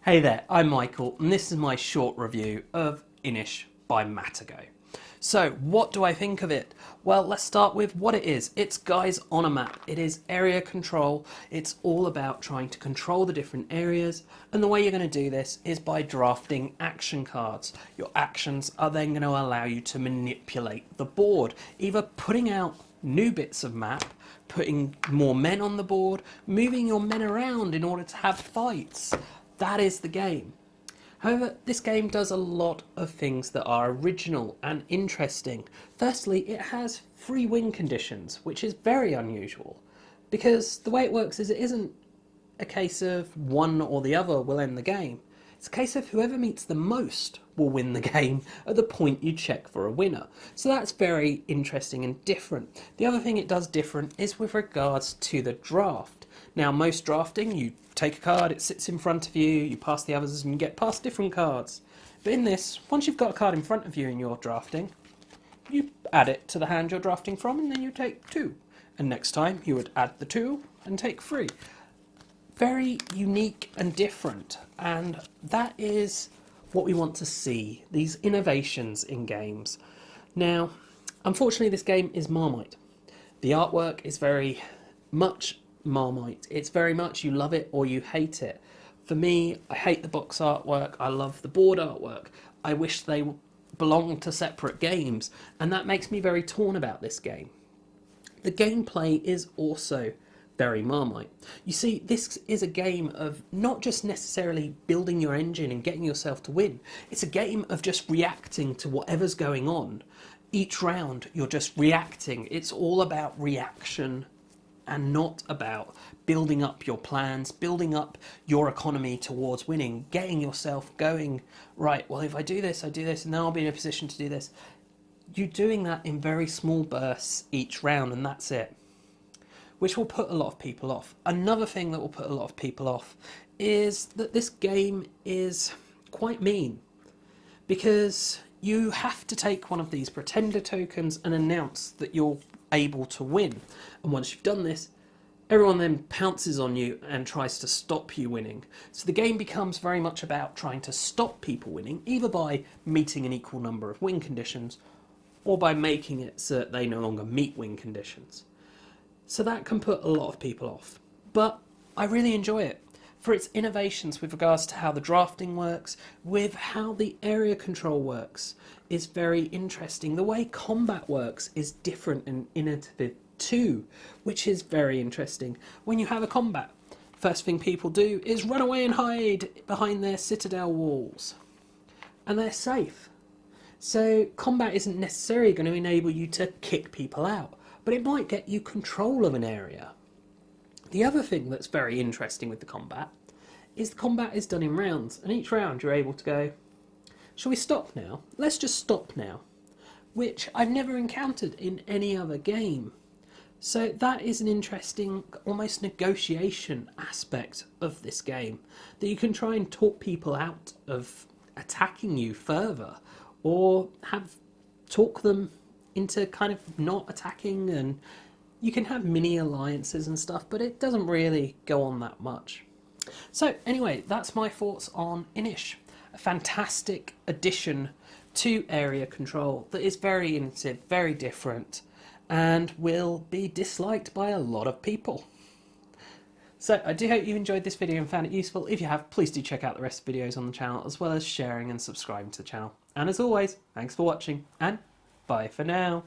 Hey there, I'm Michael, and this is my short review of Inish by Matagot. So, what do I think of it? Well, let's start with what it is. It's guys on a map. It is area control. It's all about trying to control the different areas, and the way you're going to do this is by drafting action cards. Your actions are then going to allow you to manipulate the board, either putting out new bits of map, putting more men on the board, moving your men around in order to have fights. That is the game. However, this game does a lot of things that are original and interesting. Firstly, it has free win conditions, which is very unusual, because the way it works is it isn't a case of one or the other will end the game. It's a case of whoever meets the most will win the game at the point you check for a winner. So that's very interesting and different. The other thing it does different is with regards to the draft. Now, most drafting, you take a card, it sits in front of you, you pass the others and you get past different cards. But in this, once you've got a card in front of you and you're drafting, you add it to the hand you're drafting from and then you take two. And next time you would add the two and take three. Very unique and different, and that is what we want to see, these innovations in games. Now, unfortunately this game is Marmite. The artwork is very much Marmite. It's very much you love it or you hate it. For me, I hate the box artwork, I love the board artwork. I wish they belonged to separate games, and that makes me very torn about this game. The gameplay is also very Marmite. You see, this is a game of not just necessarily building your engine and getting yourself to win. It's a game of just reacting to whatever's going on. Each round, you're just reacting. It's all about reaction and not about building up your plans, building up your economy towards winning, getting yourself going, right, well, if I do this, and then I'll be in a position to do this. You're doing that in very small bursts each round, and that's it, which will put a lot of people off. Another thing that will put a lot of people off is that this game is quite mean, because you have to take one of these pretender tokens and announce that you're able to win. And once you've done this, everyone then pounces on you and tries to stop you winning. So the game becomes very much about trying to stop people winning, either by meeting an equal number of win conditions or by making it so that they no longer meet win conditions. So that can put a lot of people off. But I really enjoy it for its innovations with regards to how the drafting works, with how the area control works is very interesting. The way combat works is different and innovative too, which is very interesting. When you have a combat, first thing people do is run away and hide behind their citadel walls, and they're safe. So combat isn't necessarily going to enable you to kick people out, but it might get you control of an area. The other thing that's very interesting with the combat is done in rounds, and each round you're able to go, shall we stop now? Let's just stop now, which I've never encountered in any other game. So that is an interesting, almost negotiation aspect of this game, that you can try and talk people out of attacking you further, or talk them into kind of not attacking, and you can have mini alliances and stuff, but it doesn't really go on that much. So anyway, that's my thoughts on Inish, a fantastic addition to area control that is very innovative, very different, and will be disliked by a lot of people. So I do hope you enjoyed this video and found it useful. If you have, please do check out the rest of the videos on the channel, as well as sharing and subscribing to the channel. And as always, thanks for watching, and bye for now.